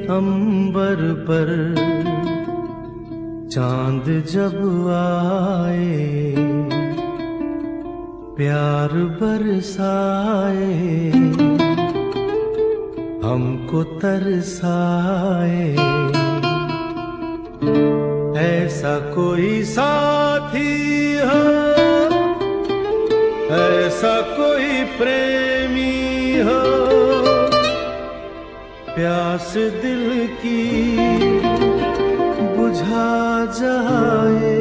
अंबर पर चांद जब आए, प्यार बरसाए, हमको तरसाए। ऐसा कोई साथी हो, ऐसा कोई प्रेमी हो, प्यास दिल की बुझा जाए।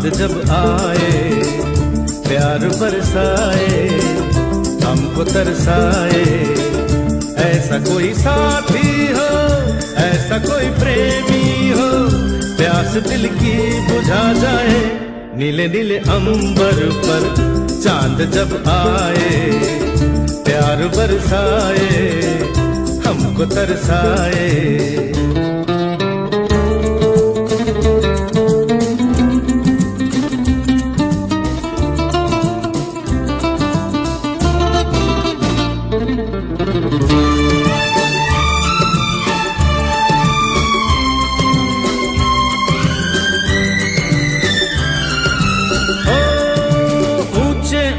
चांद जब आए, प्यार बरसाए, हमको तरसाए। ऐसा कोई साथी हो, ऐसा कोई प्रेमी हो, प्यास दिल की बुझा जाए। नीले नीले अंबर पर चांद जब आए, प्यार बरसाए, हमको तरसाए।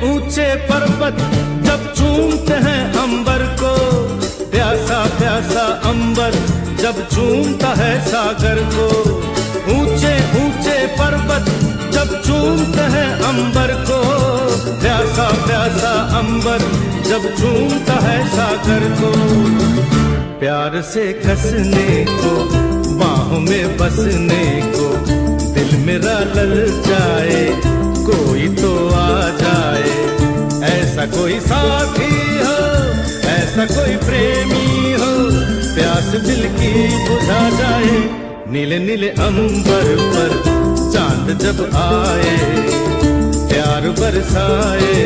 ऊंचे पर्वत जब चूमते हैं अंबर को, प्यासा प्यासा अंबर जब चूमता है सागर को। ऊंचे ऊंचे पर्वत जब चूमते हैं अंबर को, प्यासा प्यासा अंबर जब चूमता है सागर को। प्यार से कसने को, बाहों में बसने को, दिल मेरा ललचाए, कोई तो आ जाए। ऐसा कोई साथी हो, ऐसा कोई प्रेमी हो, प्यास दिल की बुझा जाए। नीले नीले अंबर पर चांद जब आए, प्यार बरसाए,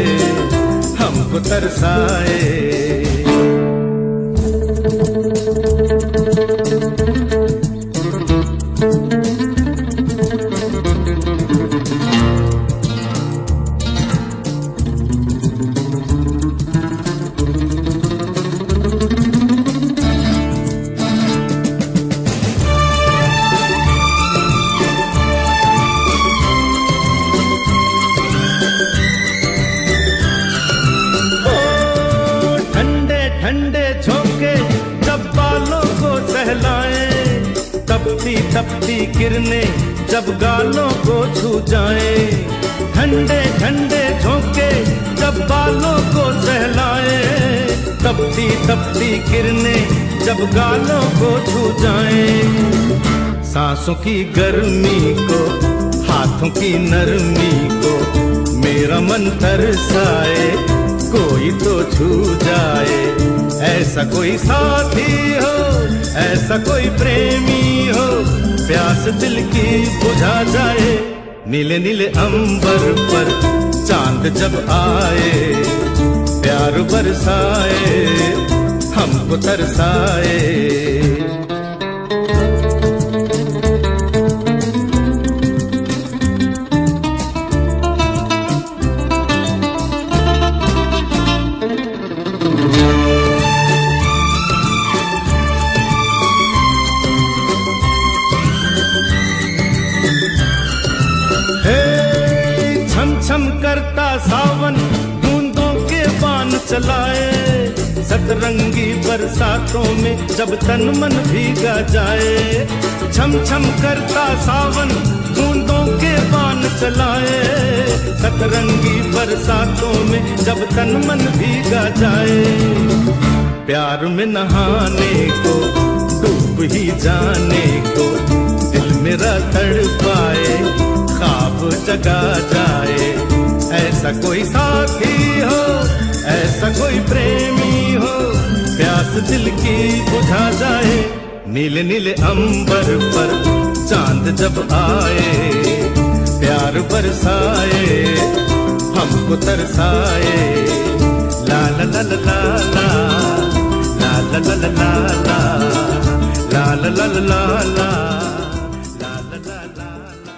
हमको तरसाए। ठंडे झोंके जब बालों को सहलाए, तपती तपती किरणें जब गालों को छू जाए। ठंडे ठंडे झोंके जब बालों को सहलाए, तपती तपती किरणें जब गालों को छू जाए। सांसों की गर्मी को, हाथों की नरमी को, मेरा मन तरसाए, कोई तो छू जाए। ऐसा कोई साथी हो, ऐसा कोई प्रेमी हो, प्यास दिल की बुझा जाए। नीले नीले अंबर पर चांद जब आए, प्यार बरसाए, हमको तरसाए। छम करता सावन बूंदों के बान चलाए, सतरंगी बरसातों में जब तन मन भीगा जाए। छम छम करता सावन बूंदों के बान चलाए, सतरंगी बरसातों में जब तन मन भीगा जाए। प्यार में नहाने को, डूब ही जाने को, दिल मेरा तड़पाए, ख्वाब जगा जाए। ऐसा कोई साथी हो, ऐसा कोई प्रेमी हो, प्यास दिल की बुझा जाए। नीले नीले अंबर पर चांद जब आए, प्यार बरसाए, हमको तरसाए। ला ला ला ला ला ला ला ला ला ला ला ला ला ला ला ला ला।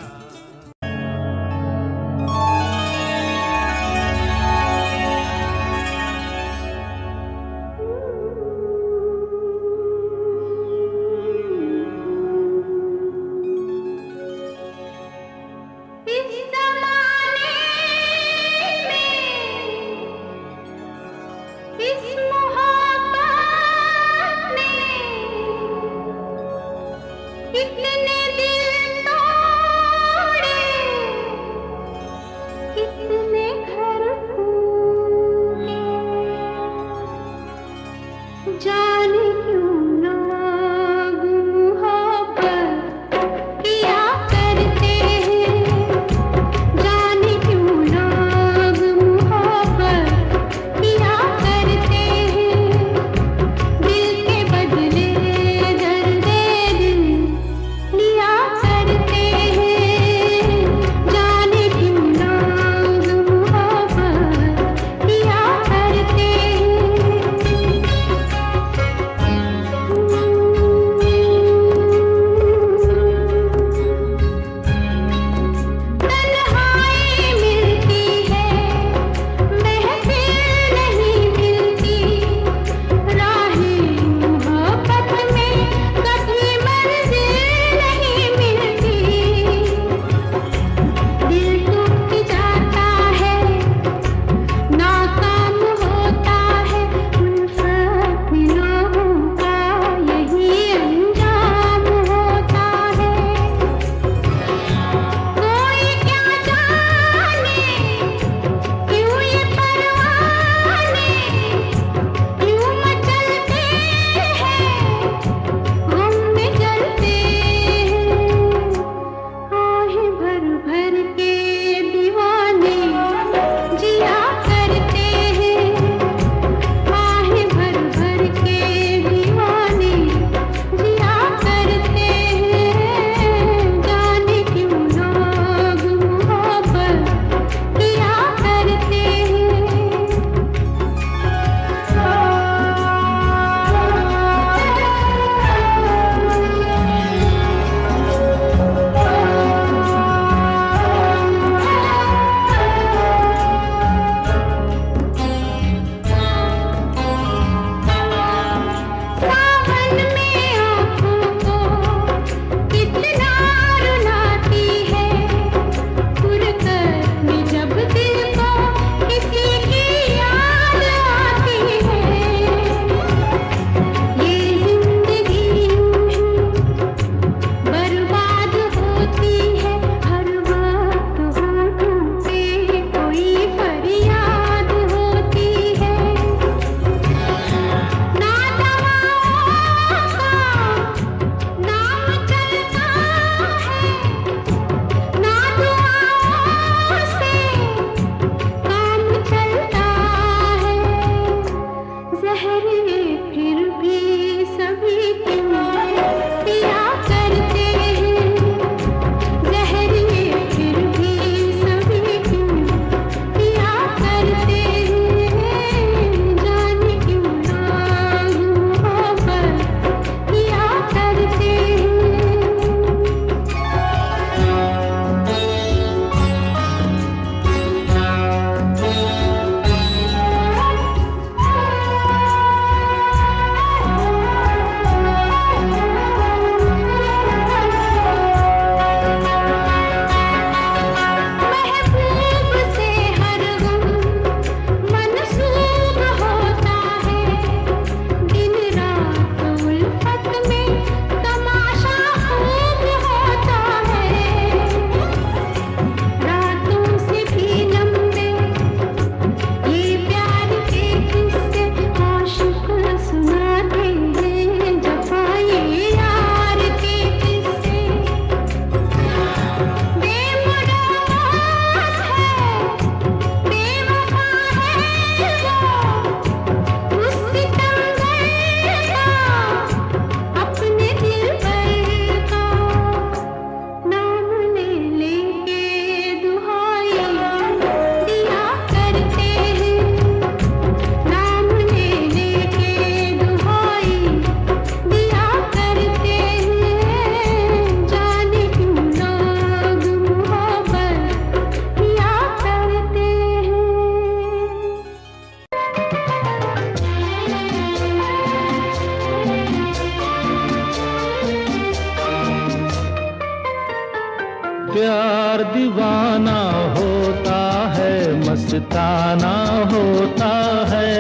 मस्ताना होता है।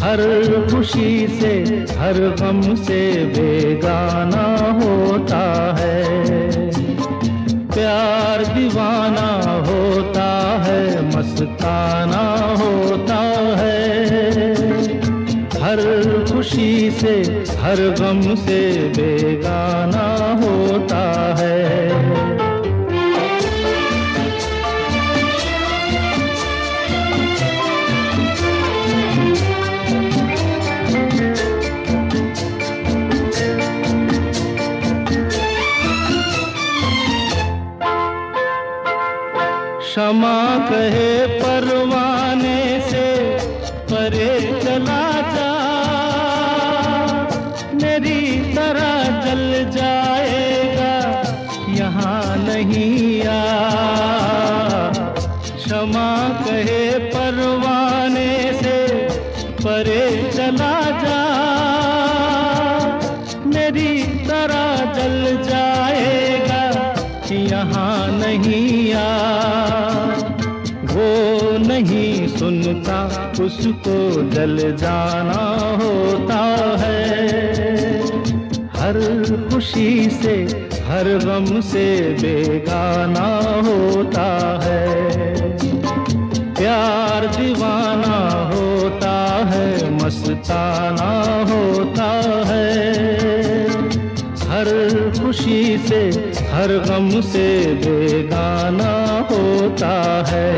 हर खुशी से हर गम से बेगाना होता है। प्यार दीवाना होता है, मस्ताना होता है। हर खुशी से हर गम से बेगाना होता है। क्षमा कहे परवाने से परे चला जा, मेरी तरह जल जाएगा यहाँ नहीं आ। क्षमा कहे परवाने से परे चला जा, मेरी तरह जल जाएगा यहाँ नहीं आ। वो नहीं सुनता उसको जल जाना होता है। हर खुशी से हर गम से बेगाना होता है। प्यार दीवाना होता है, मस्ताना होता है। हर खुशी से हर गम से बेगाना होता है।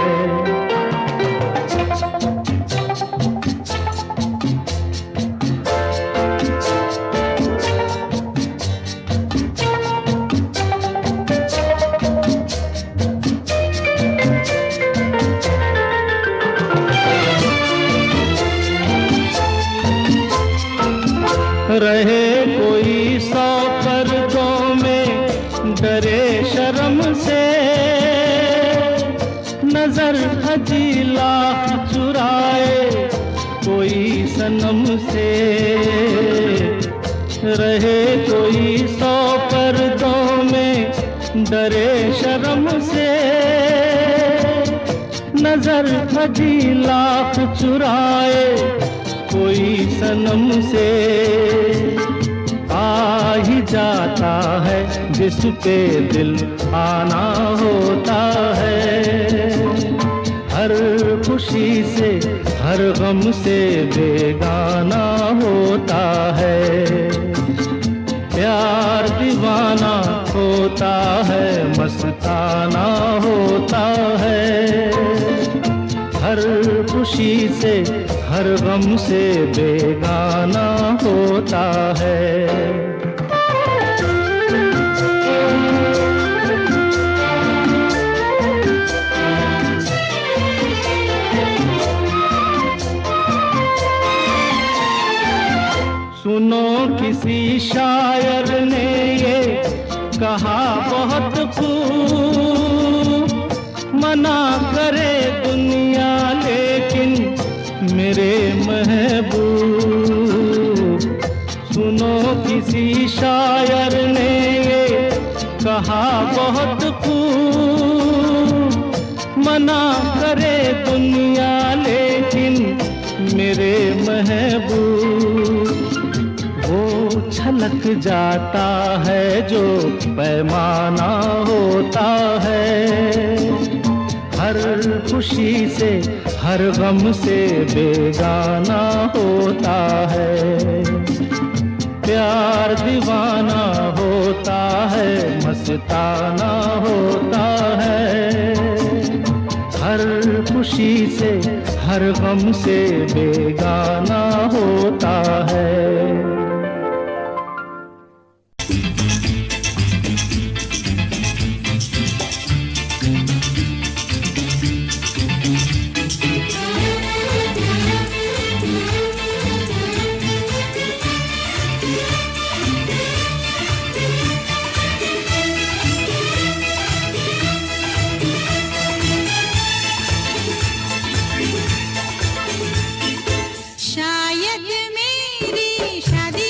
रहे कोई 100 पर्दों में डरे शर्म से, नजर हजी लाख चुराए कोई सनम से। रहे कोई 100 पर्दों में डरे शर्म से, नजर हजी लाख चुराए कोई सनम से। आ ही जाता है जिस पे दिल आना होता है। हर खुशी से हर गम से बेगाना होता है। प्यार दीवाना होता है, मस्ताना होता है। हर खुशी से हर गम से बेगाना होता है। सुनो किसी शायर ने ये कहा बहुत खूब, मना करे दुनिया लेकिन मेरे महबूब। सुनो किसी शायर ने ये कहा बहुत खूब, मना करे दुनिया लेकिन मेरे महबूब। वो छलक जाता है जो पैमाना होता है। हर खुशी से हर गम से बेगाना होता है। प्यार दीवाना होता है, मस्ताना होता है। हर खुशी से हर गम से बेगाना होता है। शायद मेरी शादी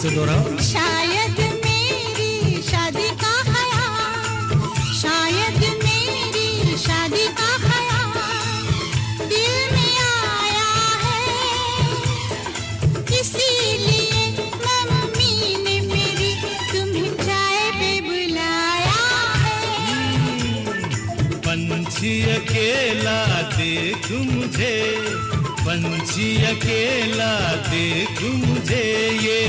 से दोहराओ। शायद मेरी शादी का ख्याल, शायद मेरी शादी का ख्याल दिल में आया है, इसीलिए मम्मी ने मेरी तुम्हें चाय पे बुलाया है। पंछी अकेला देख मुझे, पंछी अकेला देख मुझे, ये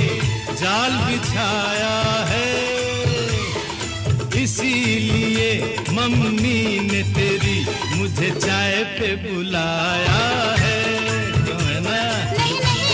जाल बिछाया है, इसीलिए मम्मी ने तेरी मुझे चाय पे बुलाया है। क्यों है ना? नहीं नहीं,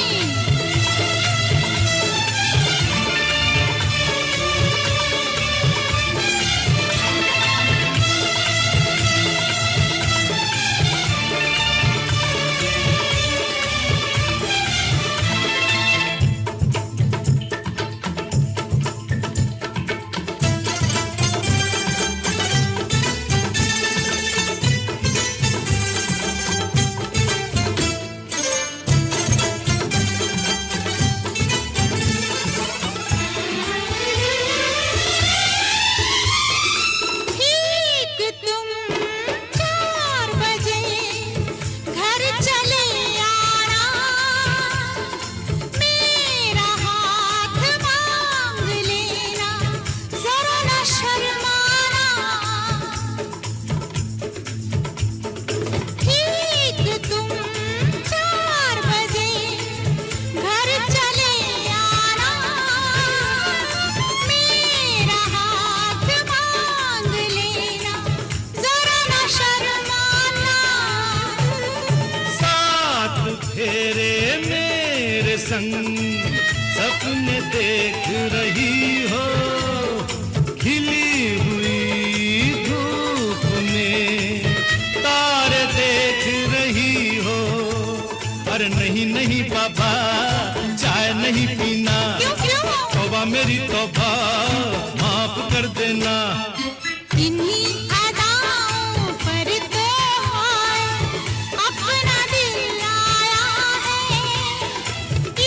संग सपने देख रही हो, खिली हुई धूप में तारे देख रही हो। अरे नहीं नहीं बाबा, चाय नहीं पीना। तौबा मेरी तौबा, माफ कर देना। इन्हीं अदाओं पर तो अपना दिल आया है,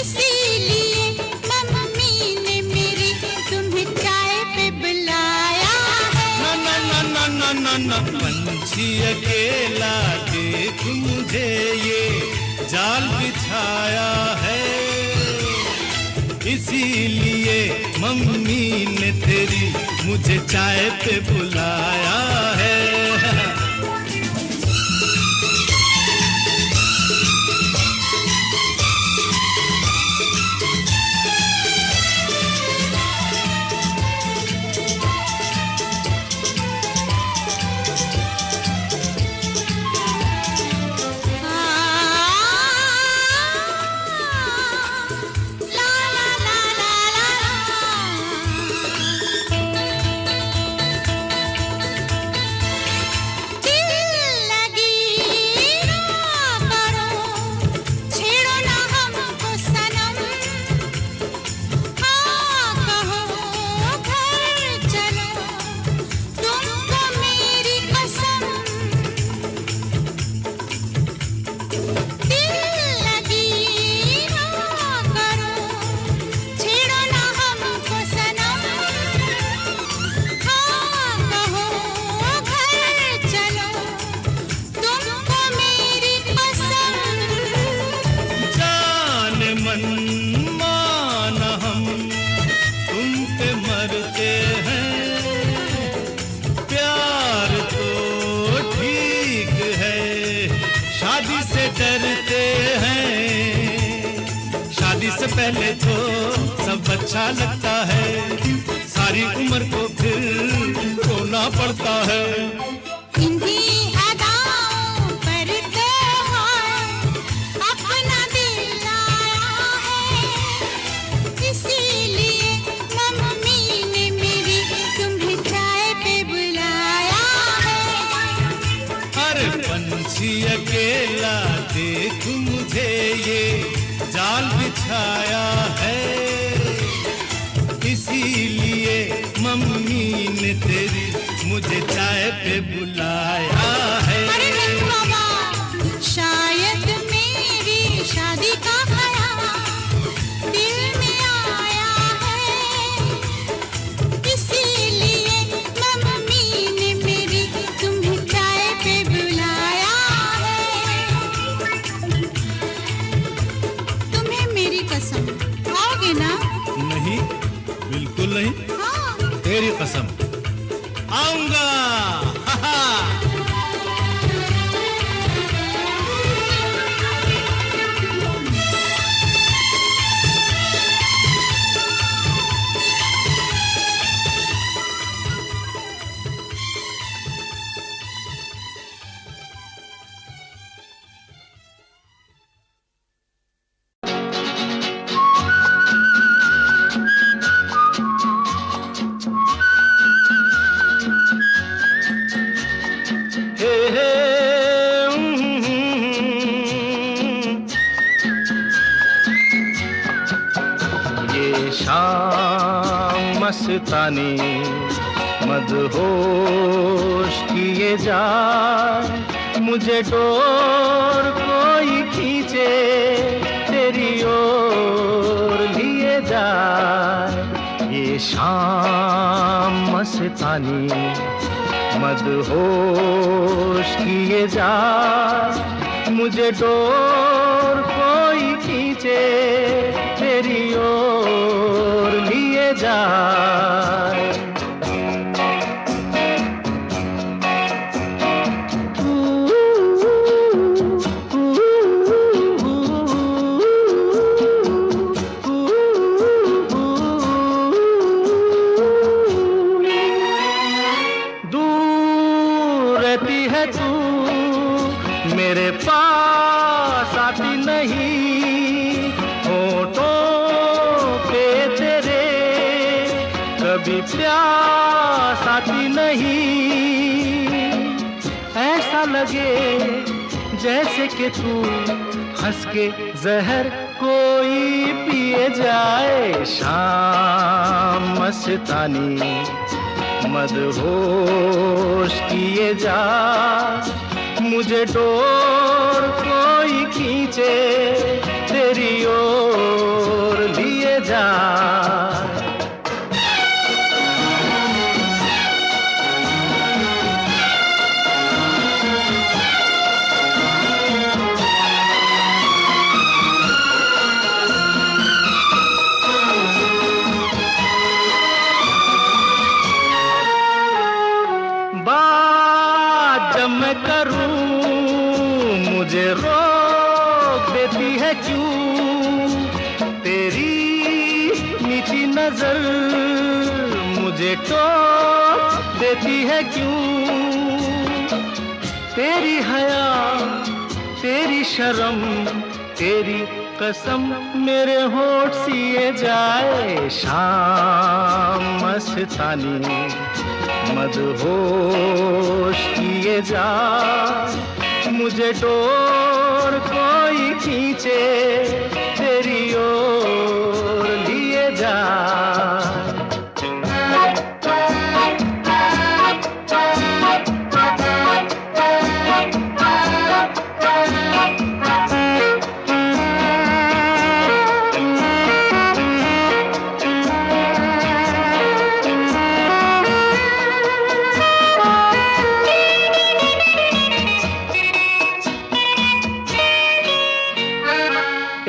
इसीलिए मम्मी ने मेरी तुम्हें चाय पे बुलाया है। ना ना ना ना ना ना ना, पंछी अकेला देख मुझे, ये जाल बिछाया है, इसीलिए मम्मी ने तेरी मुझे चाय पे बुलाया है। डरते हैं, शादी से पहले तो सब अच्छा लगता है, सारी उम्र को फिर रोना पड़ता है। इन्हीं अदाओं पर तो अपना दिल आया है, इसीलिए मम्मी ने मेरी तुम्हें चाय पे बुलाया है। अरे पंछी अकेला देख मुझे, ये जाल बिछाया है, इसीलिए मम्मी ने तेरी मुझे चाय पे बुलाया है। अरे नहीं बाबा, शायद मेरी शादी का ख्याल दिल में आया आऊंगा। हा हा। हे हे ये शाम मस्तानी मदहोश किए जाए, मुझे डोर कोई खींचे तेरी ओर लिए जाए। ये शाम मस्तानी मदहोश किए जाए, मुझे डोर कोई खींचे तेरी ओर लिए जाए। दूर रहती है तू, मेरे पास आती नहीं, होठों पे तेरे कभी प्यास आती नहीं। ऐसा लगे जैसे कि तू हंस के जहर कोई पिए जाए। शाम मस्तानी मदहोश किए जा, मुझे डोर कोई खींचे तेरी ओर लिए जा। बात जब मैं करूं मुझे रोक देती है क्यों, तेरी मीठी नजर मुझे टोक देती है क्यों। तेरी हया तेरी शर्म तेरी कसम मेरे होठ सिए जाए। शाम मस्तानी मदहोश किए जा, मुझे डोर कोई खींचे तेरी ओर लिए जा।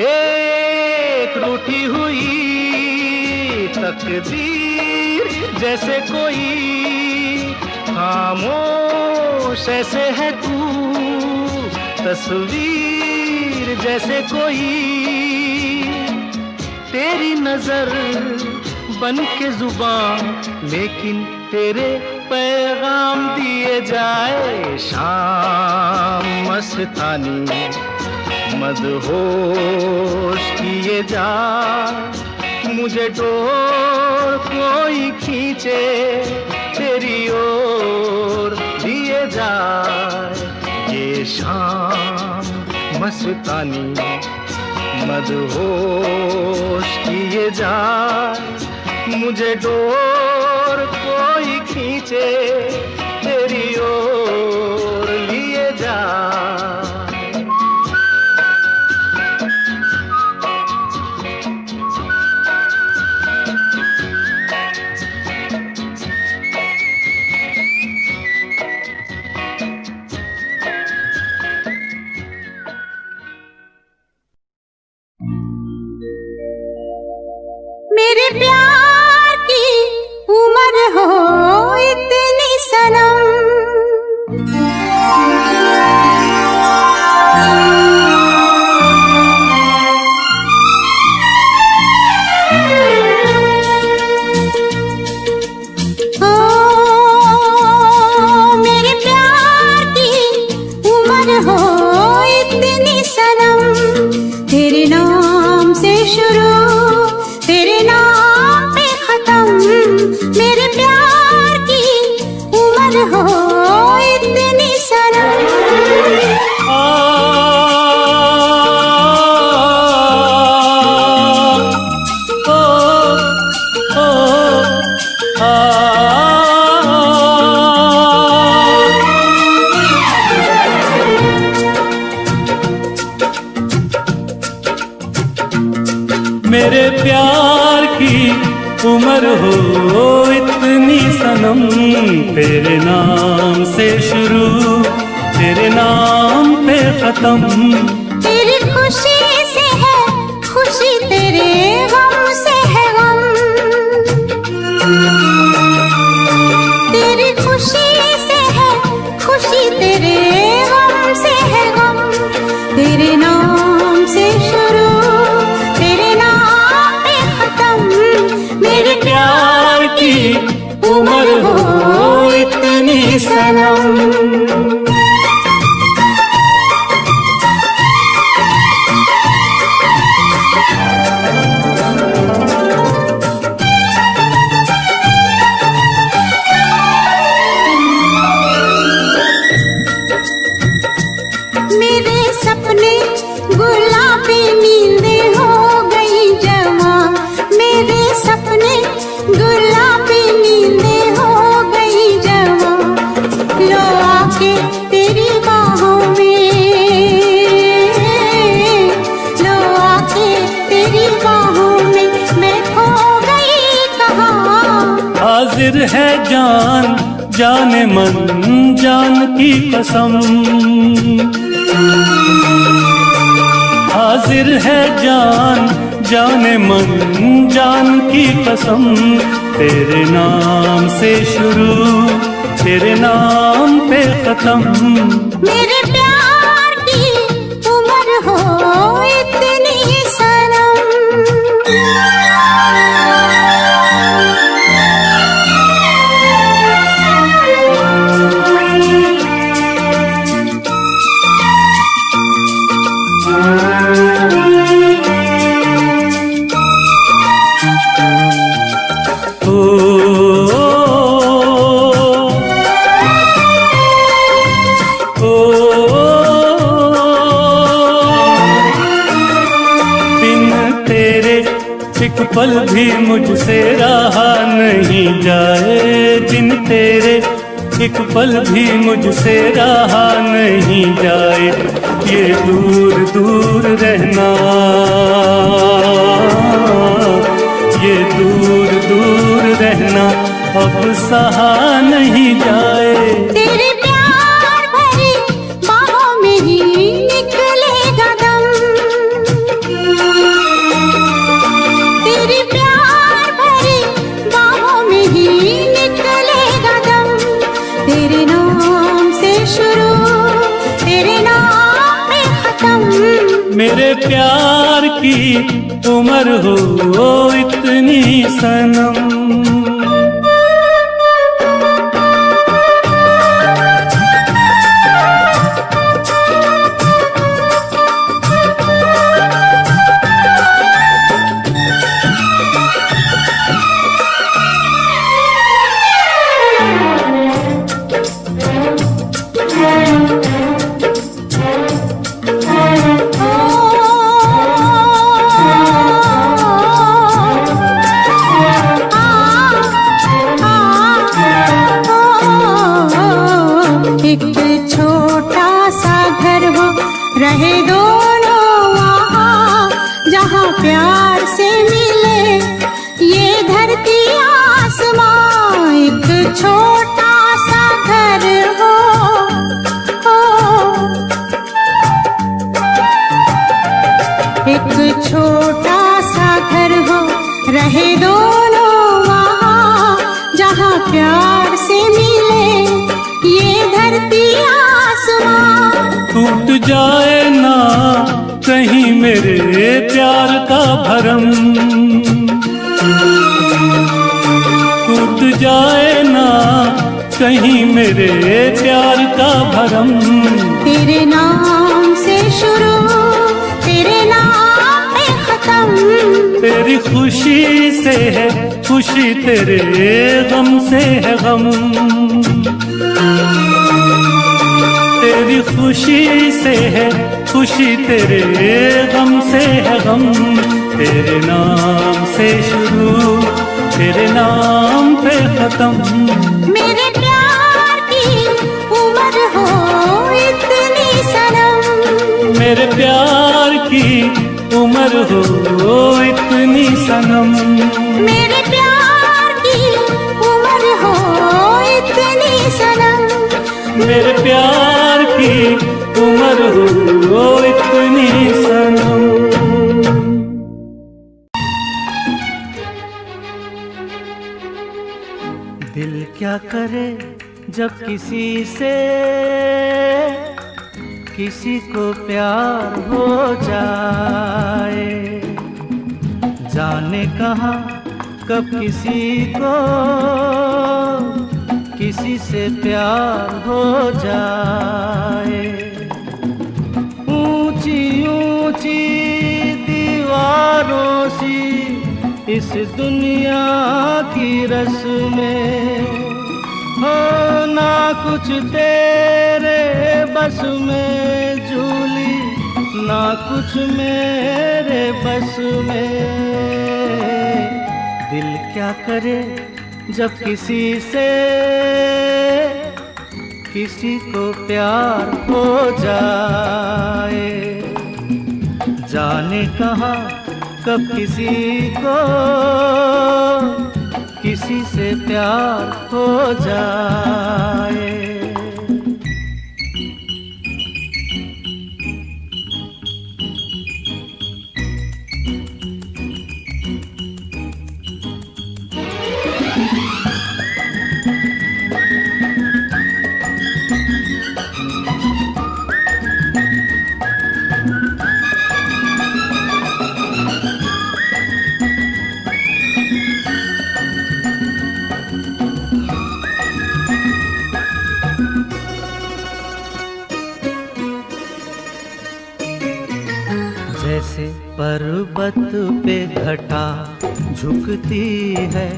एक रूठी हुई तकदीर जैसे कोई, खामोश ऐसे है तू तस्वीर जैसे कोई। तेरी नजर बन के जुबान लेकिन तेरे पैगाम दिए जाए। शाम मस्तानी मदहोश किए जा, मुझे डोर कोई खींचे तेरी ओर लिए जा। ये शाम मस्तानी मदहोश किए जा, मुझे डोर कोई खींचे तेरी ओर लिए जा। मेरे प्यार की उम्र हो इतनी हो इतनी सनम। मेरे प्यार की उम्र हो इतनी सनम, तेरे नाम से शुरू तेरे नाम पे खत्म। तेरी खुशी से है खुशी, तेरे गम से है गम। तेरी खुशी से है खुशी, तेरे गम से है गम। तेरे नाम से शुरू तेरे नाम पे खत्म। मेरे प्यार की उम्र हो इतनी सनम। मेरे सपने गुलाबी नींदें हो गई जमा। मेरे सपने गुलाबी नींदें हो गई जमा। लो आके तेरी बाहों में, लो आके तेरी बाहों में मैं खो गई कहाँ। हाजिर है जान जाने मन जान की कसम। हाजिर है जान जाने मन जान की कसम। तेरे नाम से शुरू तेरे नाम पे खत्म। मेरे प्यार की उम्र हो इतनी सनम। एक पल भी मुझसे रहा नहीं जाए, दिन तेरे एक पल भी मुझसे रहा नहीं जाए। ये दूर दूर रहना, ये दूर दूर रहना अब सहा नहीं जाए। तेरे प्यार भरी बाहों में ही निकलेगा दम। तेरे प्यार भरी बाहों में ही निकलेगा दम। तेरे नाम से शुरू तेरे नाम में खत्म। मेरे प्यार की उम्र हो इतनी सनम। एक छोटा सा घर हो रहे दोनों वहाँ, जहाँ प्यार से मिले ये धरती आसमां। एक छोटा सा घर हो, एक छोटा सा घर हो रहे दोनों वहाँ, जहाँ प्यार से मिले ये धरती आसमां। टूट जाए ना कहीं मेरे प्यार का भरम, टूट जाए ना कहीं मेरे प्यार का भरम। तेरे नाम से शुरू तेरे नाम पे खत्म। तेरी खुशी से है खुशी, तेरे गम से है गम। तेरी खुशी से है खुशी, तेरे गम से है गम। तेरे नाम से शुरू, तेरे नाम पे खत्म। मेरे प्यार की उम्र हो इतनी सनम, मेरे प्यार की उम्र हो इतनी सनम। मेरे प्यार की उम्र हो इतनी सनम, मेरे प्यार की उम्र हो इतनी सनम। दिल क्या करे जब किसी से किसी को प्यार हो जाए, जाने कहाँ कब किसी को किसी से प्यार हो जाए। ऊंची ऊंची दीवारों सी इस दुनिया की रस्में हो, ना कुछ तेरे बस में झूली, ना कुछ मेरे बस में। दिल क्या करे जब किसी से किसी को प्यार हो जाए, जाने कहाँ कब किसी को किसी से प्यार हो जाए। जैसे पर्वत पे घटा झुकती है,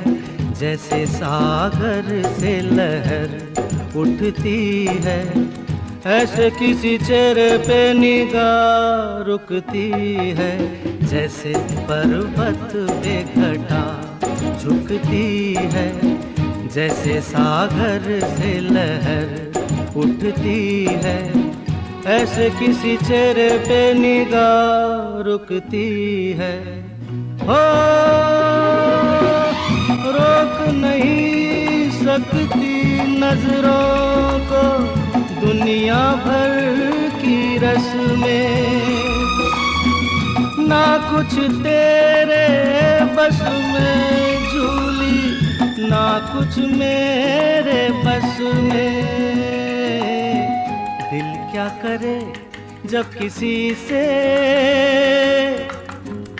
जैसे सागर से लहर उठती है, ऐसे किसी चेहरे पे निगाह रुकती है। जैसे पर्वत पे घटा झुकती है, जैसे सागर से लहर उठती है, ऐसे किसी चेहरे पे निगाह रुकती है। हो रोक नहीं सकती नजरों को दुनिया भर की रस्में, ना कुछ तेरे बस में झूली, ना कुछ मेरे बस में। दिल क्या करे जब किसी से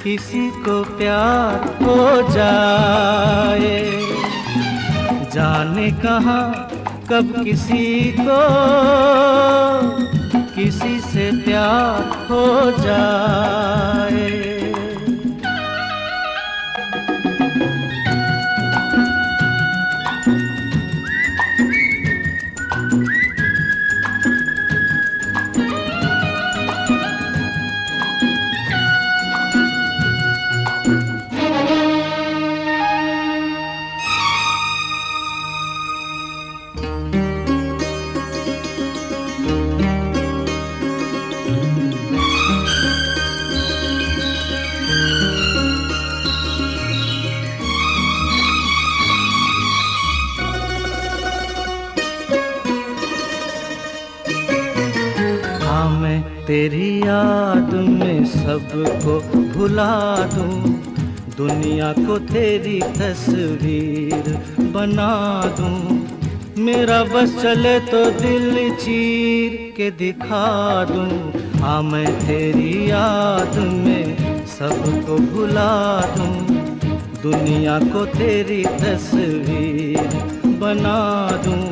किसी को प्यार हो जाए, जाने कहाँ कब किसी को किसी से प्यार हो जाए। तेरी याद में सबको भुला दूं, दुनिया को तेरी तस्वीर बना दूं। मेरा बस चले तो दिल चीर के दिखा दूं। हाँ मैं तेरी याद में सबको भुला दूं, दुनिया को तेरी तस्वीर बना दूं।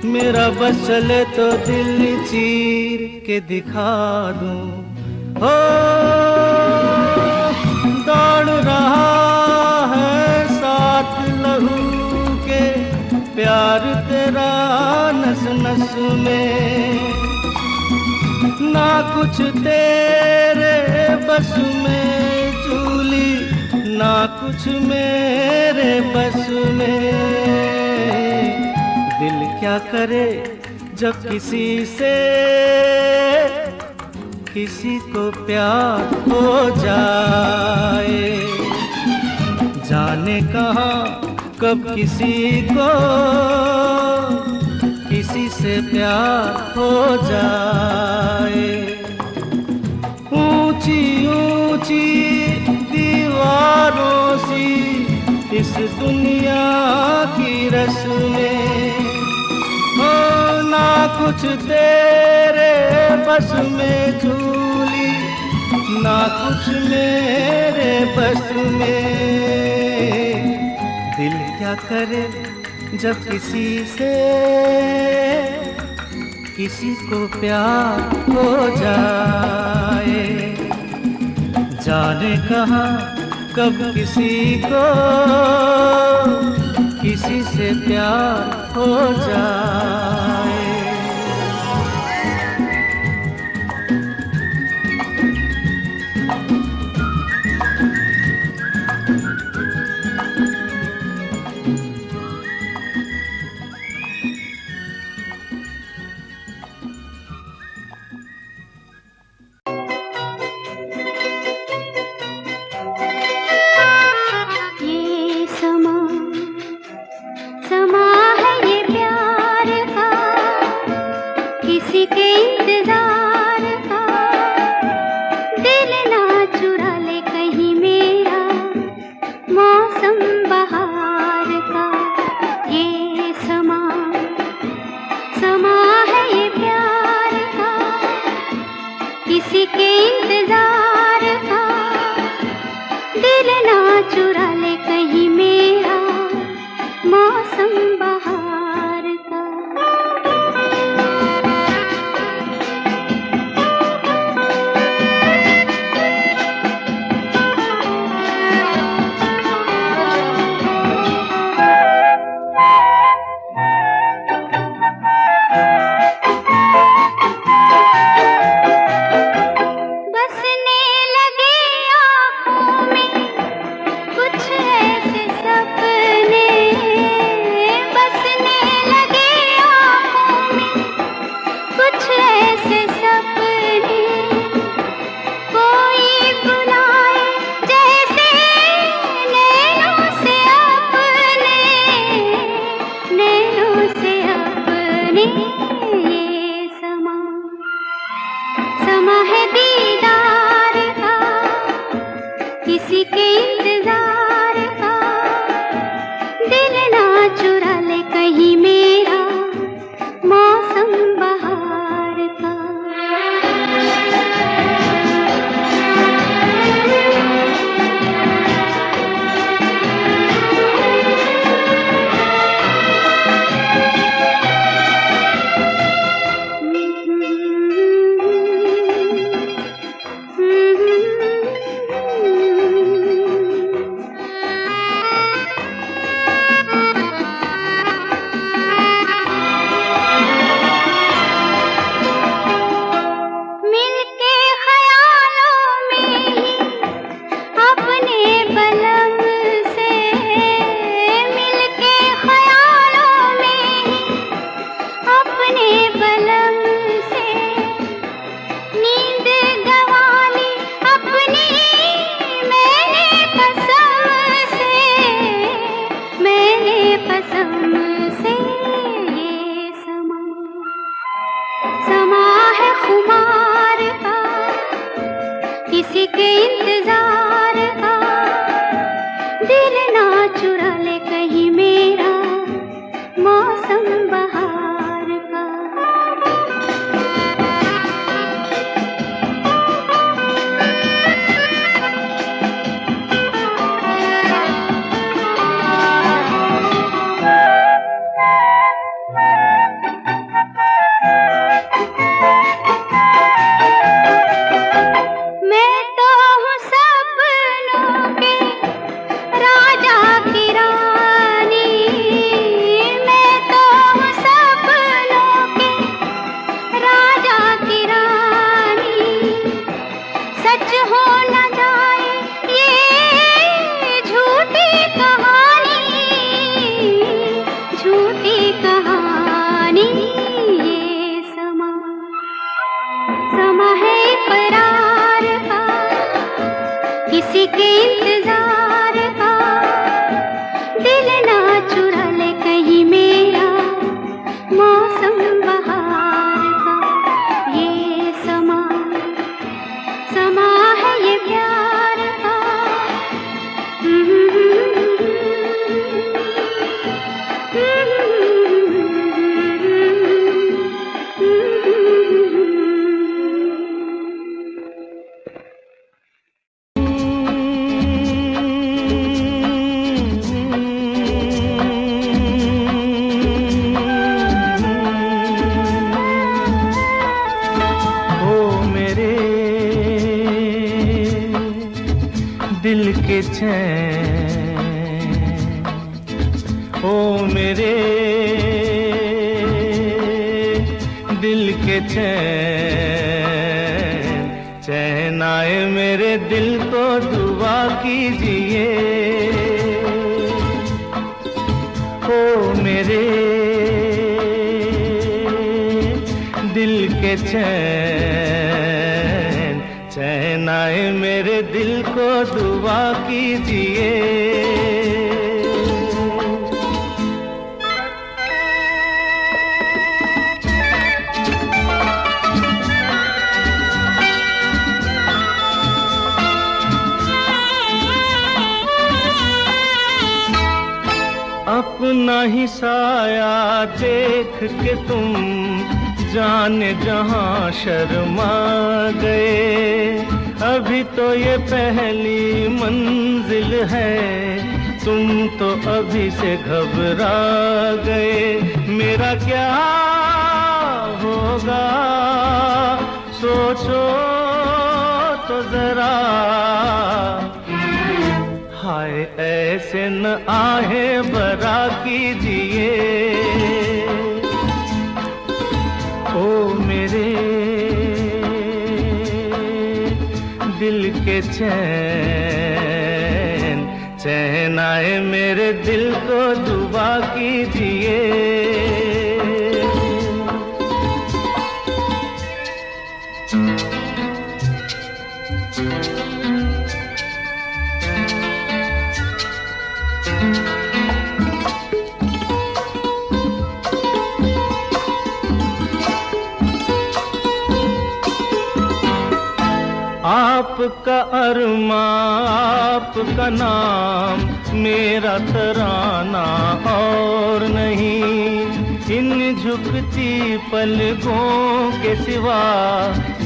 मेरा बस चले तो दिल चीर के दिखा दूं। हो दौड़ रहा है साथ लहू के प्यार तेरा नस नस में, ना कुछ तेरे बस में झूली, ना कुछ मेरे बस में। दिल क्या करे जब किसी से किसी को प्यार हो जाए, जाने कहाँ कब किसी को किसी से प्यार हो जाए। ऊंची ऊंची दीवारों सी इस दुनिया की रस्में, हो ना कुछ तेरे बस में झूली, ना कुछ मेरे बस में। दिल क्या करे जब किसी से किसी को प्यार हो जाए, जाने कहाँ कब किसी को किसी से प्यार हो जाए। मैं तो हूँ सब मौसम बहार का, ये समा समा है ये प्यार का। दिल के चैन, ओ मेरे दिल के चैन, चैन आए मेरे दिल को दुआ कीजिए। ओ मेरे दिल के चैन, चैन आए मेरे दिल को दुआ कीजिए। अपना ही साया देख के तुम जाने जहां शर्मा गए। अभी तो ये पहली मंजिल है, तुम तो अभी से घबरा गए। मेरा क्या होगा सोचो तो जरा, हाय ऐसे न आहे बरा कीजिए। ओ मेरे दिल के चैन, चैन आए मेरे दिल को दुआ कीजिए। आपका अरमा आपका नाम, मेरा तराना और नहीं। इन झुकती पलकों के सिवा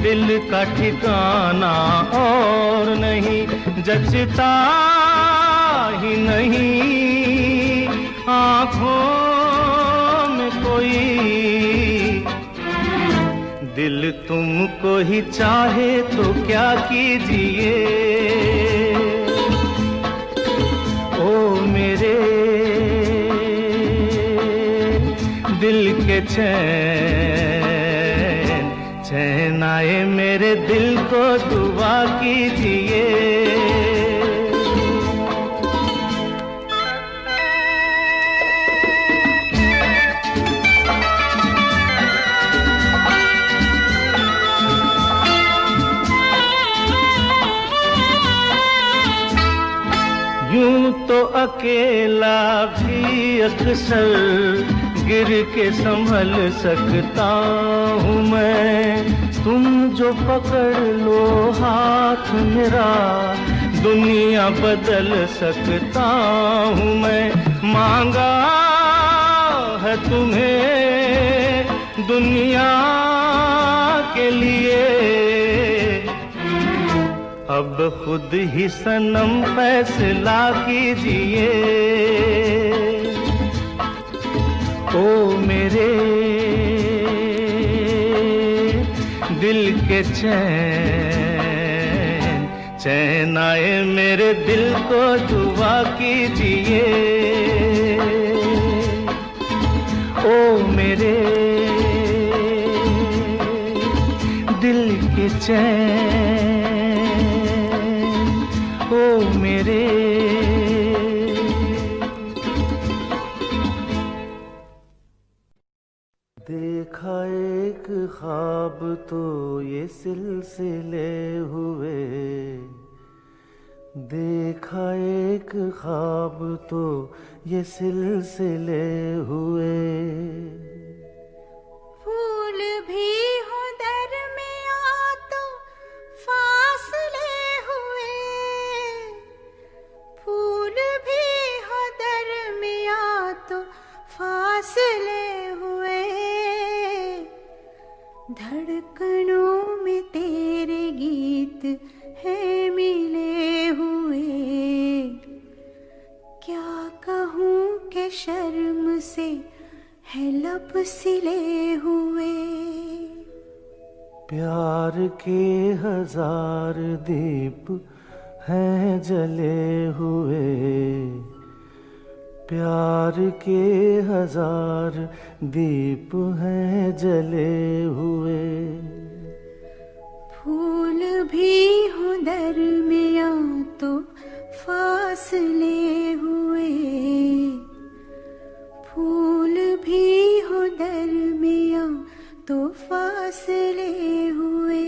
दिल का ठिकाना और नहीं। जचता ही नहीं आँखों में कोई, दिल तुमको ही चाहे तो क्या कीजिए। ओ मेरे दिल के चैन, चैन आए मेरे दिल को दुआ कीजिए। यूं तो अकेला भी अक्सर गिर के संभल सकता हूँ मैं। तुम जो पकड़ लो हाथ मेरा, दुनिया बदल सकता हूँ मैं। मांगा है तुम्हें दुनिया के लिए, अब खुद ही सनम फैसला कीजिए। ओ मेरे दिल के चैन, चैन आए मेरे दिल को दुआ कीजिए। ओ मेरे दिल के चैन, ओ मेरे देखा एक ख्वाब तो ये सिलसिले हुए। देखा एक ख्वाब तो ये सिलसिले हुए। धड़कनों में तेरे गीत है मिले हुए, क्या कहूँ के शर्म से है लब सिले हुए। प्यार के हजार दीप हैं जले हुए, प्यार के हजार दीप हैं जले हुए। फूल भी हो दरमिया तो फासले हुए, फूल भी हो दरमिया तो फासले हुए।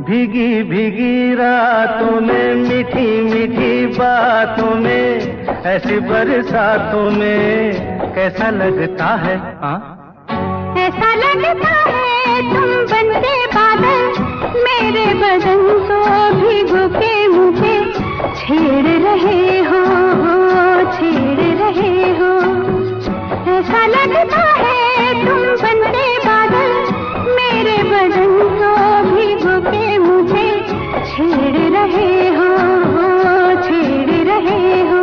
भीगी भीगी रातों में, मीठी मीठी बातों में, ऐसी बरसातों में कैसा लगता है? ऐसा लगता है तुम बनते बादल, मेरे बदन को भिगो के मुझे छेड़ रहे हो, छेड़ रहे हो। ऐसा लगता है तुम बनते बादल, मेरे बदन को भिगो के मुझे छेड़ रहे हो, छेड़ रहे हो।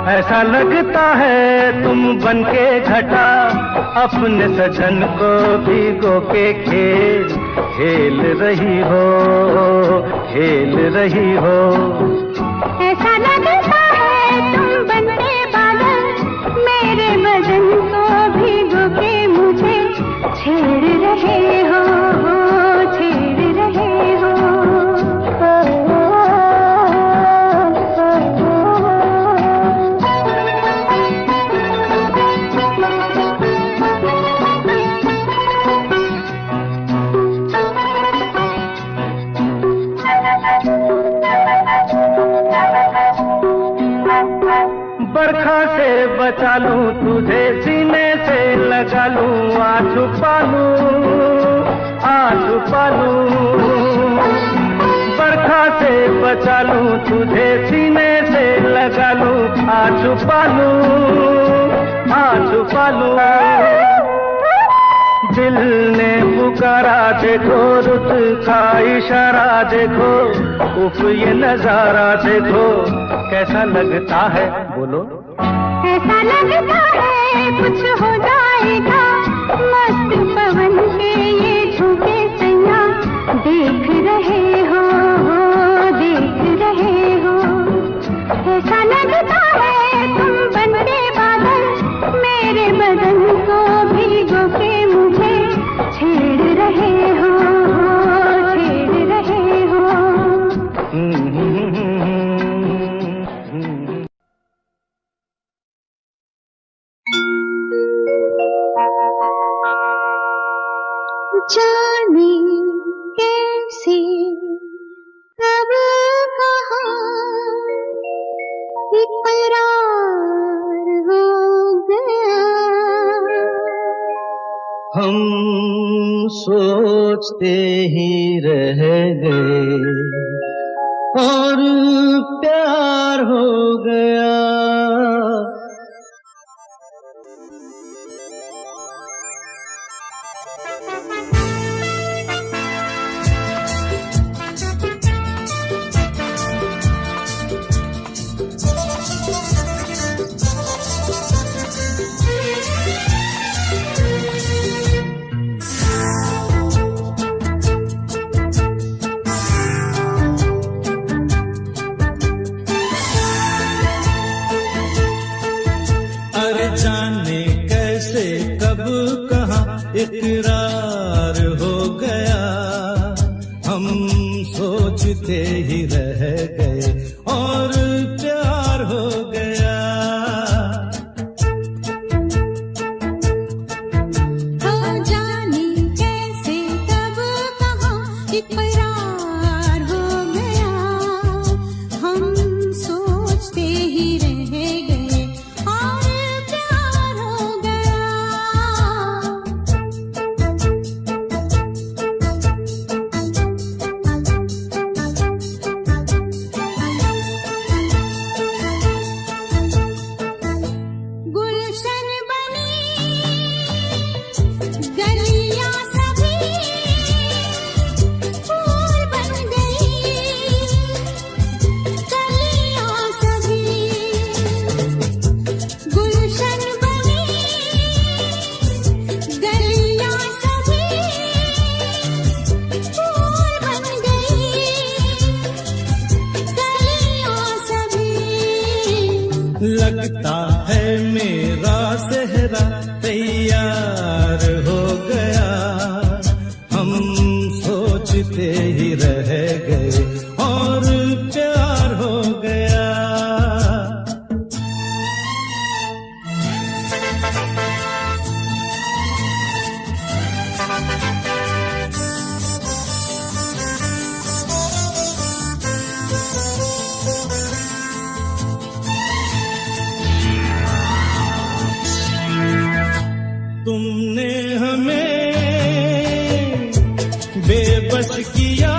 ऐसा लगता है तुम बनके घटा, अपने सजन को भिगो के खेल खेल रही हो, खेल रही हो। ऐसा लगता है तुम बनते बादल, मेरे बदन को भिगो के मुझे छेड़ रहे हो, छेड़ रहे हो। बरखा से बचा लूं तुझे, सीने से लगा लूं, आ छुपा लूं, आ छुपा लूं। बरखा से बचा लूं तुझे, सीने से लगा लूं, आ छुपा लूं, आ छुपा लूं। दिल ने पुकारा देखो, रुत का इशारा देखो, उफ ये नजारा देखो, कैसा लगता है बोलो? ऐसा लगता है कुछ हो जाएगा, मस्त पवन के ये झूठे सैया देख रहे हो, देख रहे हो। ऐसा लगता है तुम बनते बादल, मेरे बदन को भिगो के मुझे छेड़ रहे हो, छेड़ रहे हो। जाने कैसे कब कहाँ इकरार हो गया, हम सोचते ही रह गए और प्यार हो गया। जाने कैसे कब कहाँ इकरार हो गया, हम सोचते ही रह गए और प्यार हो गया। जाने कैसे कब कहाँ इकरार हो गया, हम सोचते ही रह गए और लगता है मेरा सेहरा तैयार हो गया, हम सोचते ही रह गए और प्यार हो गया। तुमने हमें बेबस किया,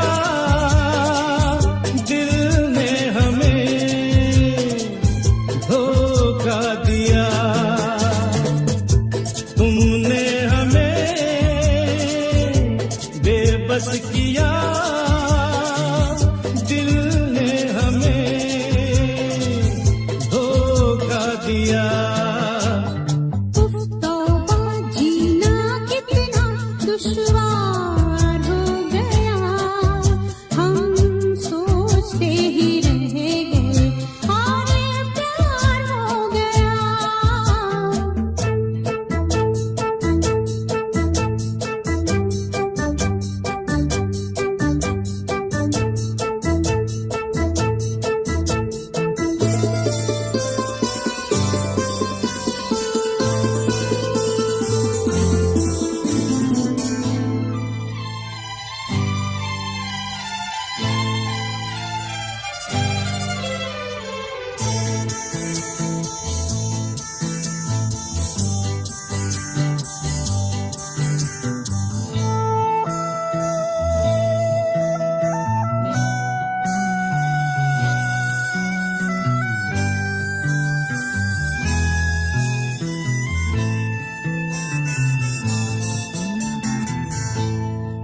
दिल ने हमें धोखा दिया। तुमने हमें बेबस किया, दिल ने हमें धोखा दिया। दुश्वार हो गया, हम सोचते ही रह गए और प्यार हो गया।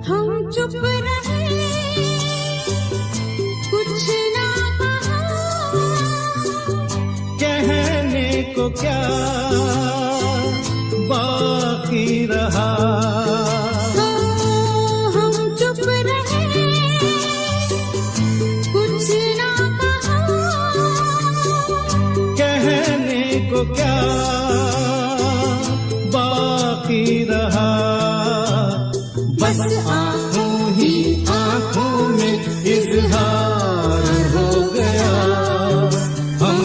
हम चुप रहे, कुछ ना कहा, कहने को क्या बाकी रहा। हम चुप रहे, कुछ ना कहा, कहने को क्या बाकी रहा। बस आंखों ही आंखों में इजहार हो गया, हम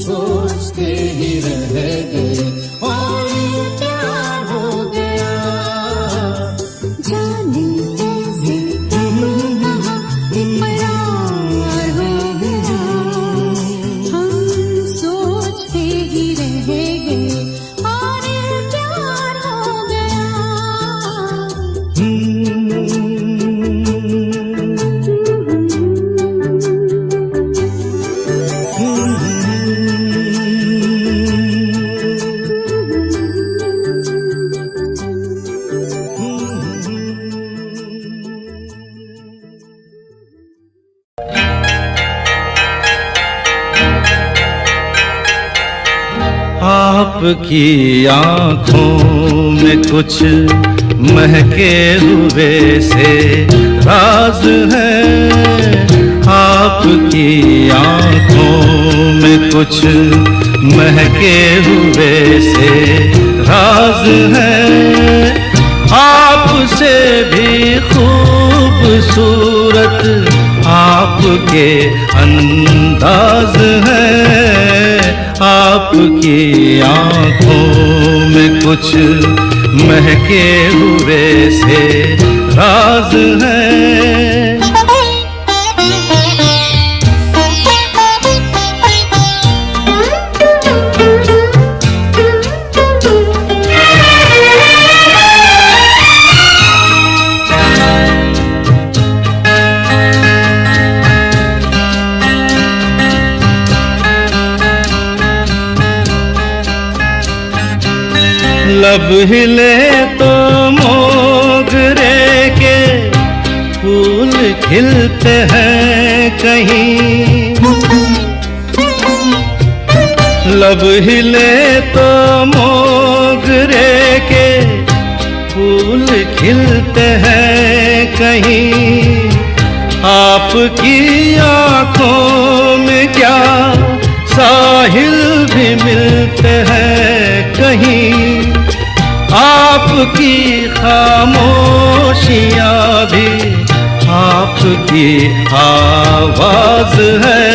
सोचते ही रह गए और प्यार हो गया। जाने कैसे कब कहाँ इकरार हो गया, हम सोचते ही रह गए और प्यार हो गया। आपकी आँखों में कुछ महके हुए से राज है, आपकी आँखों में कुछ महके हुए से राज है। आपसे भी खूबसूरत आपके अंदाज है, आपकी आँखों में कुछ महके हुए से राज है। लब हिले तो मोगरे के फूल खिलते हैं कहीं, लब हिले तो मोगरे के फूल खिलते हैं कहीं। आपकी आँखों में क्या साहिल भी मिलते हैं कहीं, आपकी खामोशियाँ भी आपकी आवाज है।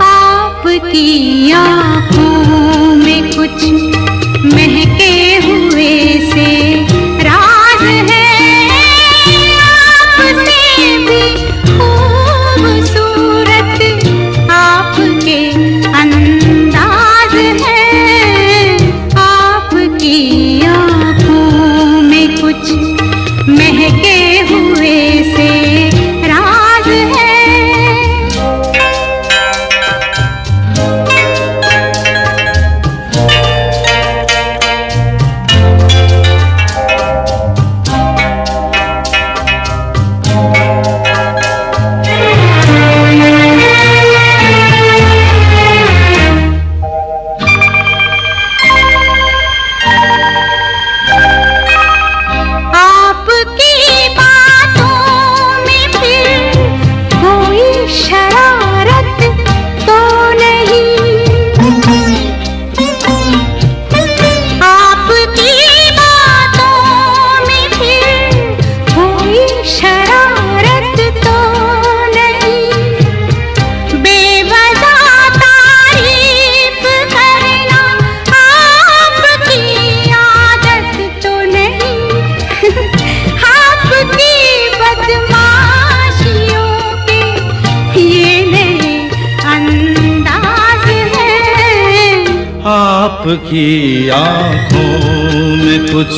आपकी आँखों में कुछ महके हुए से राज है, आपसे भी खूबसूरत आपके अंदाज है, आपकी आँखों में कुछ महके हुए से राज है। आपकी आँखों में कुछ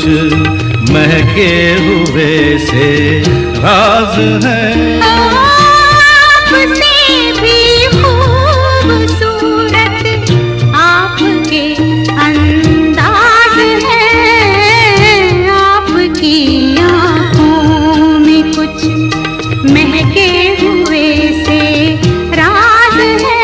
महके हुए से राज है। आपसे भी खूबसूरत आपके अंदाज है, आपकी आँखों में कुछ महके हुए से राज है।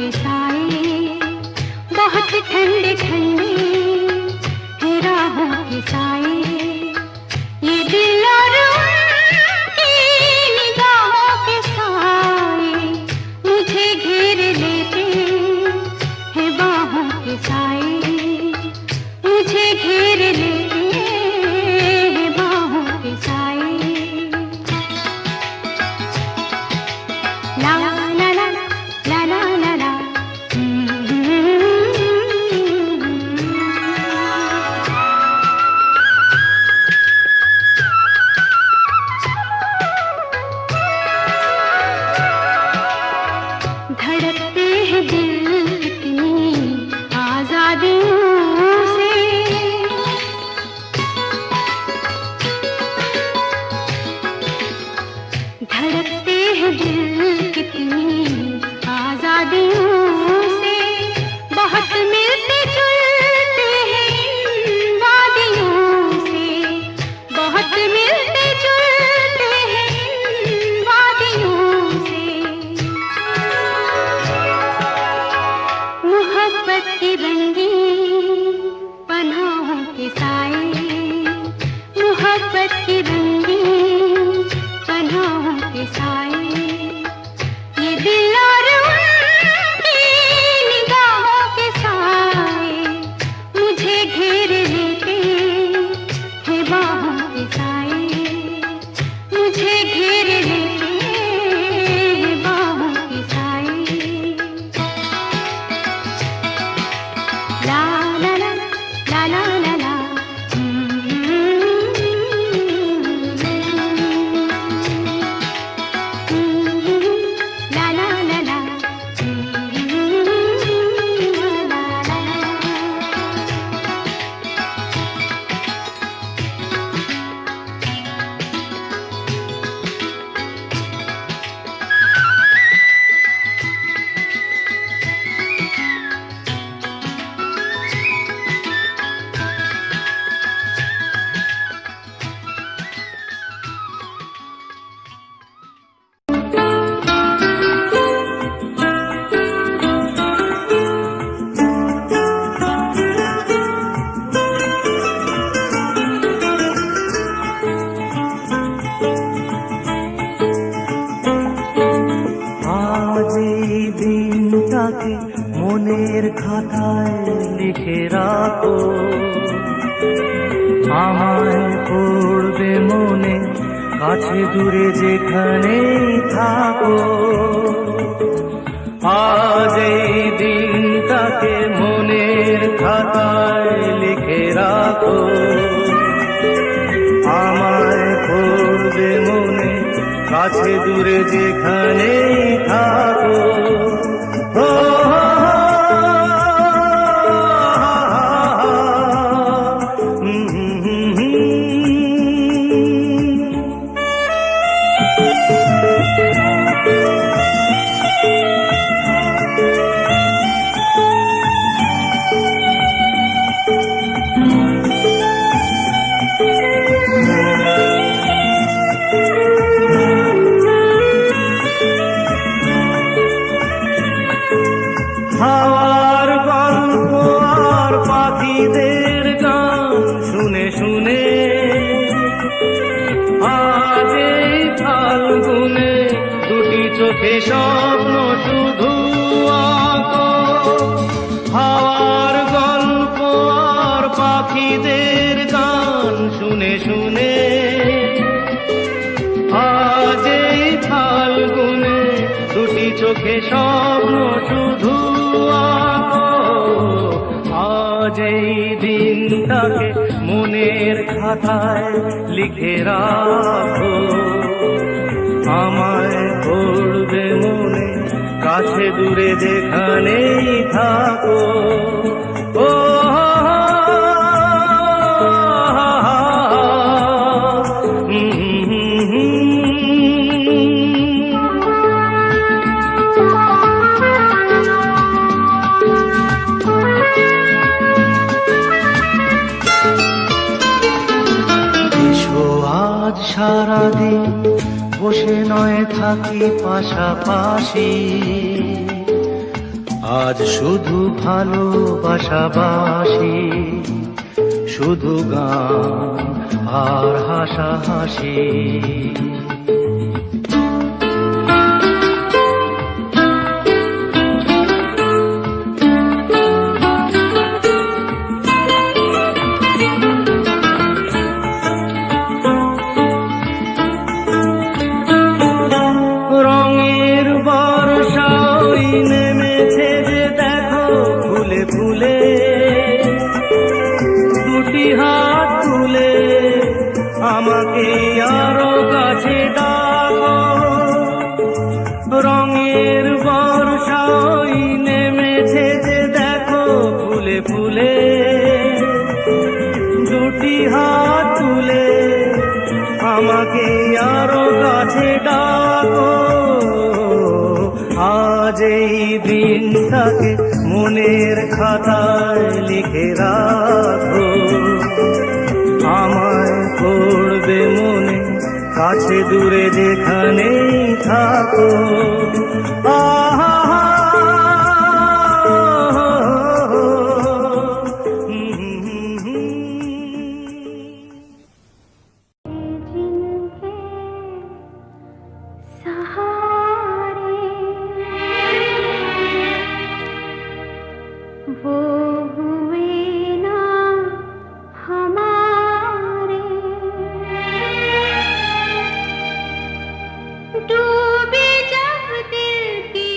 के साए बहुत ठंडे ठंडे है राहों के साए ये दिल और उनकी निगाहों के साए मुझे घेर लेते हैं बाहों के साए मुझे घेर लेते हैं बाहों के साए ला ला ला ला ला ला ला धड़कते हैं दिल कितनी आजादियों से धड़कते हैं दिल कितनी आजादियों से बहुत मिलते जुलते हैं इन वादियों से बहुत मिलते जुलते हैं इन वादियों से मोहब्बत की रंगीन पनाहों के साए मोहब्बत की रंगीन पनाहों के साए ये दिल और उनकी निगाहों के साए मुझे घेर लेते हैं बाहों के साए मुझे घेर लेते हैं बाहों के साए ला ला ला ला ला ला ला ला ला ला ला আজ এই দিনটাকে মনের খাতায় লিখে রাখো আমায় পড়বে মনে কাছে দূরে যেখানেই থাকো আজ এই দিনটাকে মনের খাতায় লিখে রাখো আমায় পড়বে মনে কাছে দূরে যেখানেই থাকো ও হাওয়ার গল্প আর পাখিদের গান শুনে শুনে আজ এই ফাল্গুনে দুটি চোখে স্বপ্ন শুধু আঁকো হাওয়ার গল্প আর পাখিদের গান শুনে শুনে আজ এই ফাল্গুনে দুটি চোখে স্বপ্ন শুধু আজ এই দিনটাকে মনের খাতায় লিখে রাখো আমায় পড়বে মনে কাছে দূরে যেখানেই থাকো ও সারাদিন বসে নয় থাকি পাশাপাশি আজ শুধু ভালোবাসাবাসি, শুধু গান আর হাসাহাসি। রঙের বর্ষাই নেমেছে যে দেখো ফুলে ফুলে, দুটি হাত তুলে আমাকে আরো কাছে ডাকো। রঙের বর্ষাই নেমেছে যে দেখো ফুলে ফুলে, দুটি হাত তুলে আমাকে আরো কাছে ডাকো। আজ এই দিনটাকে মনের খাতায় লিখে রাখো, আমায় পড়বে মনে কাছে দূরে যেখানেই থাকো। আহা वो हुए ना हमारे, डूबे जब दिल की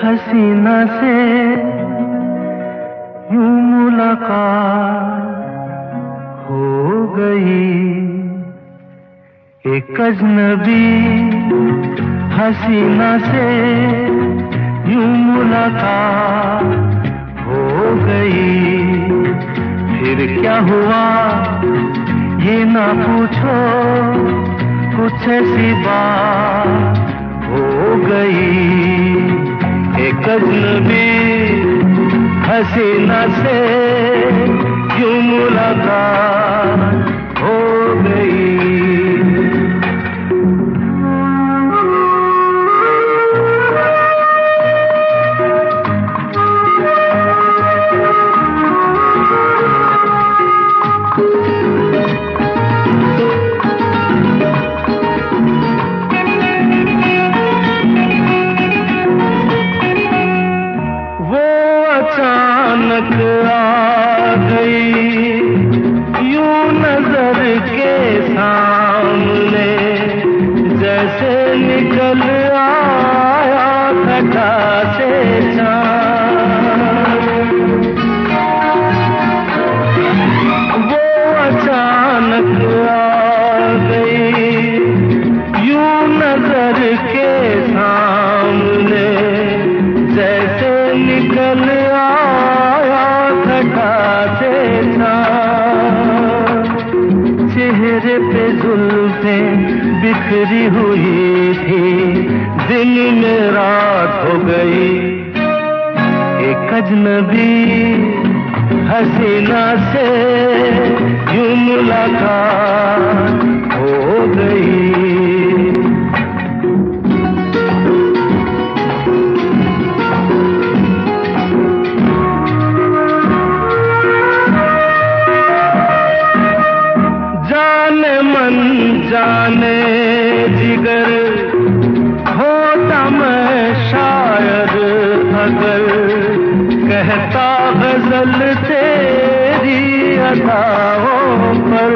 हसीना से यूं मुलाकात हो गई। एक अजनबी हसीना से यूं मुलाकात हो गई। फिर क्या हुआ ये ना पूछो, कुछ ऐसी बात हो गई। एक अजनबी हसीना से यूं मुलाकात हो गई। अचानक आ गई यूं नजर के सामने, जैसे निकल आया घटा से चाँद। वो अचानक आ गई यूं नजर के सामने, जैसे निकल चेहरे पे जुल्फें बिखरी हुई थी, दिन में रात हो गई। एक अजनबी हसीना से यूं मुलाकात हो गई। जाने जिगर होता मैं शायद अगर, कहता गजल तेरी अदाओं पर।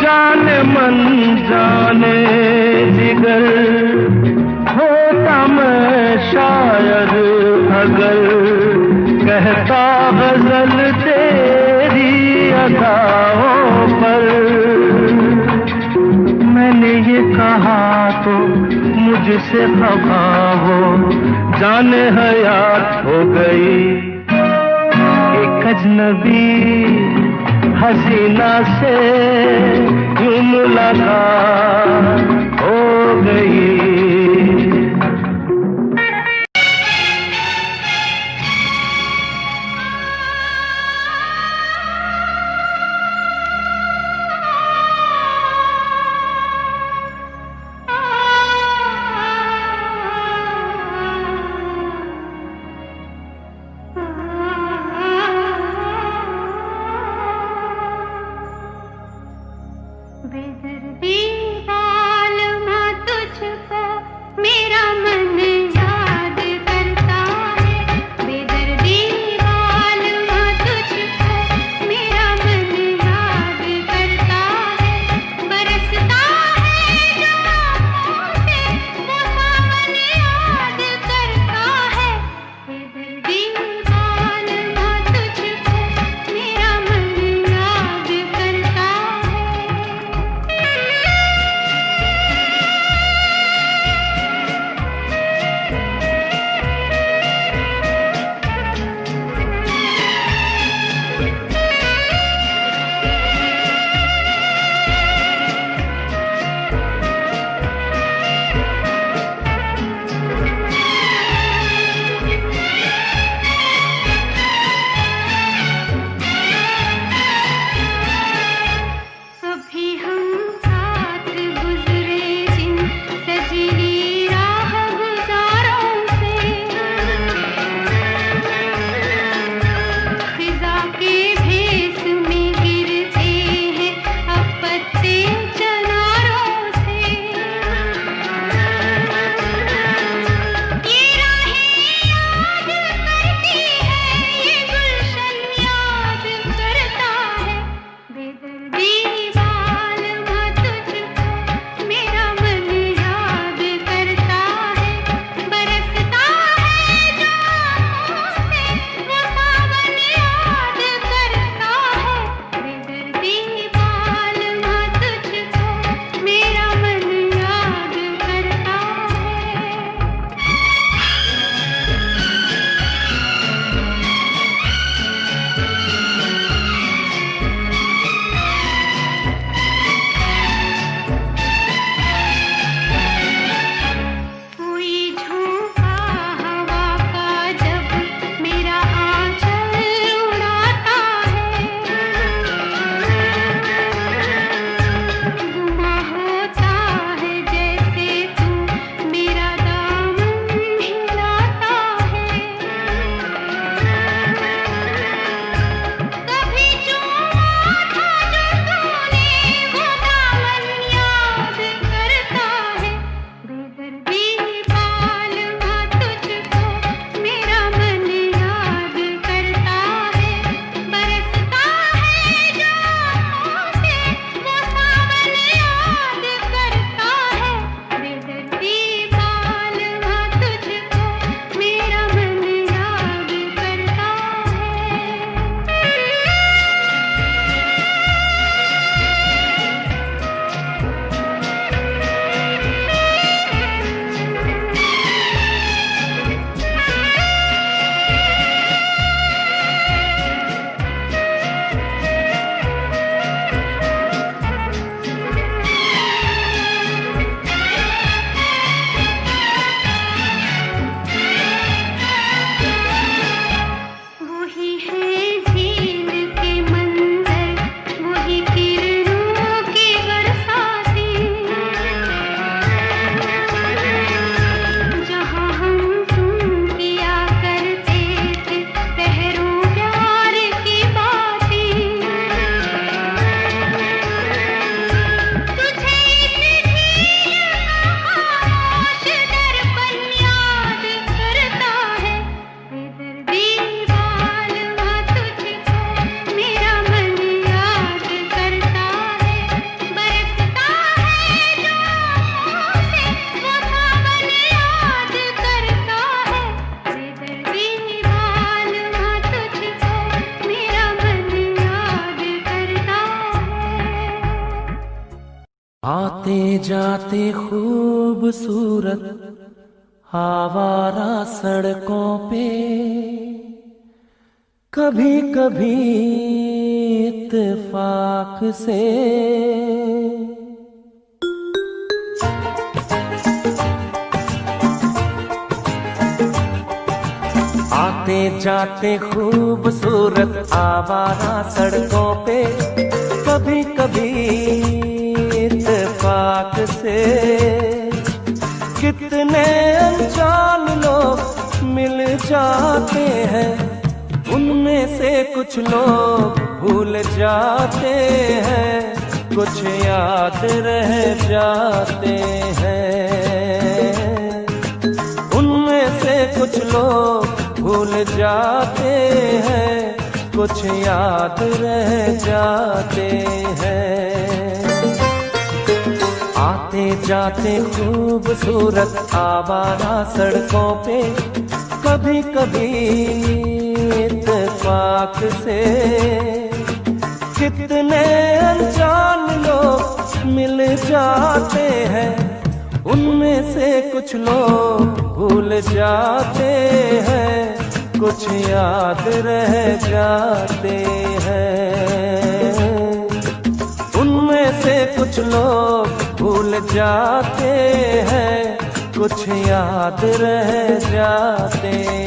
जाने मन जाने जिगर होता मैं शायद अगर, कहता गजल तेरी अदाओं पर। मैंने ये कहा तो मुझसे खफा हो, जाने हयात हो गई। एक अजनबी हसीना से यूं मुलाकात हो गई। बेदर्दी वालमा तुझको मेरा मन याद करता है। बेदर्दी वालमा तुझको मेरा मन याद करता है। बरसता है जो आँखों से वो सावन याद करता है। बेदर्दी वालमा तुझको मेरा मन याद करता है। आते जाते खूबसूरत आवारा सड़कों पे कभी कभी इत्तेफाक से आते जाते खूबसूरत आवारा सड़कों पे कभी कभी इत्तेफाक से कितने अनजान लोग मिल जाते हैं, उनमें से कुछ लोग भूल जाते हैं, कुछ याद रह जाते हैं। उनमें से कुछ लोग भूल जाते हैं, कुछ याद रह जाते हैं। आते जाते खूबसूरत आवारा सड़कों पे कभी कभी इत्तेफाक से कितने अनजान लोग मिल जाते हैं, उनमें से कुछ लोग भूल जाते हैं, कुछ याद रह जाते हैं। उनमें से कुछ लोग भूल जाते हैं, कुछ याद रह जाते हैं।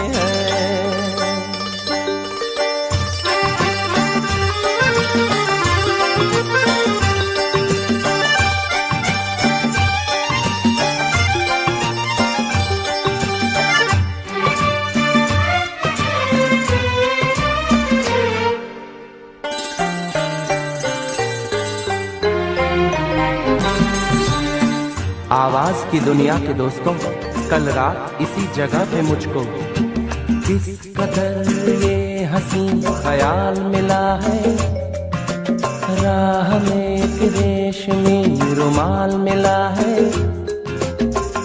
आवाज की दुनिया के दोस्तों, कल रात इसी जगह पे मुझको किस कदर ये हंसी ख्याल मिला है, राह में एक रेशमी रुमाल मिला है।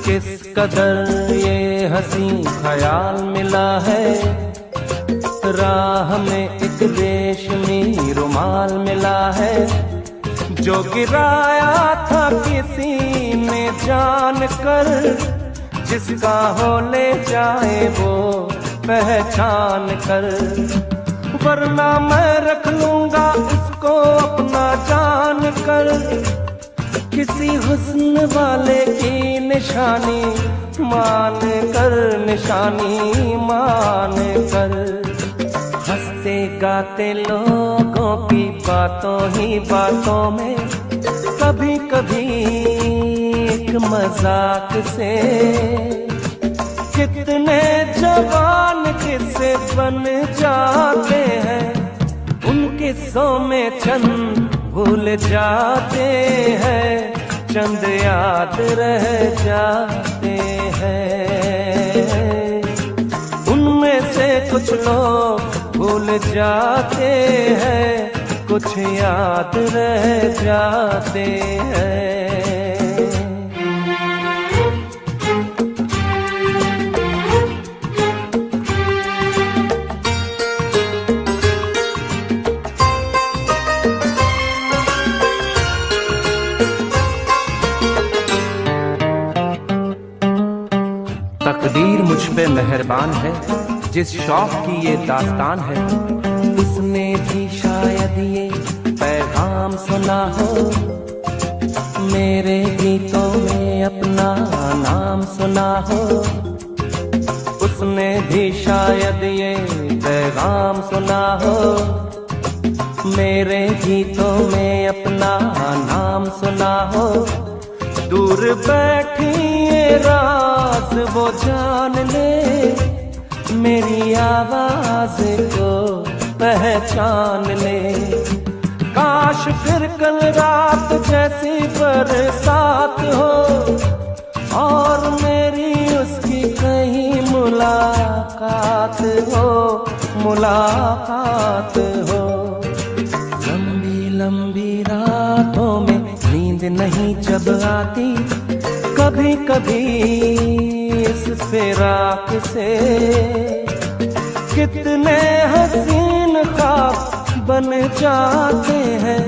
किस कदर ये हंसी ख्याल मिला है, राह में एक रेशमी रुमाल मिला है। जो गिराया था किसी ने जान कर, जिसका हो ले जाए वो पहचान कर, वरना मैं रख लूंगा उसको अपना जान कर। किसी हुस्न वाले की निशानी मान कर, निशानी मान कर। हंसते गाते लोगों की बातों ही बातों में कभी कभी एक मजाक से कितने जवान किस्से बन जाते हैं, उन किस्सों में चंद भूल जाते हैं, चंद याद रह जाते हैं। उनमें से कुछ लोग भूल जाते हैं, कुछ याद रह जाते हैं। तकदीर मुझ पे मेहरबान है, जिस शौक की ये दास्तान है, उसने भी शायद ये पैगाम सुना हो, मेरे गीतों में अपना नाम सुना हो। उसने भी शायद ये पैगाम सुना हो, मेरे गीतों में अपना नाम सुना हो। दूर बैठी ये राज वो जान ले, मेरी आवाज को पहचान ले। काश फिर कल रात जैसी बरसात हो, और मेरी उसकी कहीं मुलाकात हो, मुलाकात हो। लंबी लंबी रातों में नींद नहीं जब आती, कभी कभी इस फिराक से कितने हसीन ख्वाब बन जाते हैं।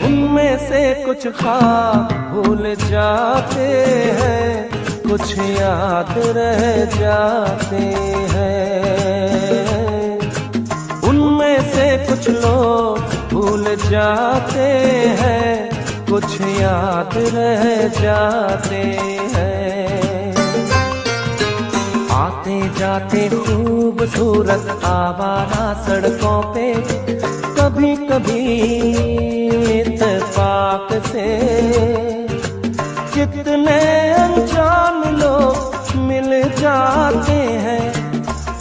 उन उनमें से कुछ ख्वाब भूल जाते हैं, कुछ याद रह जाते हैं। उनमें से कुछ लोग भूल जाते हैं, कुछ याद रह जाते हैं। आते जाते खूबसूरत आवारा सड़कों पे, कभी कभी इत्तेफाक से कितने अनजान लोग मिल जाते हैं।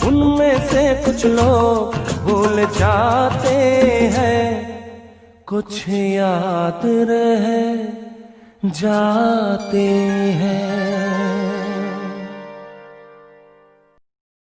उनमें से कुछ लोग भूल जाते हैं, कुछ याद रह जाते हैं।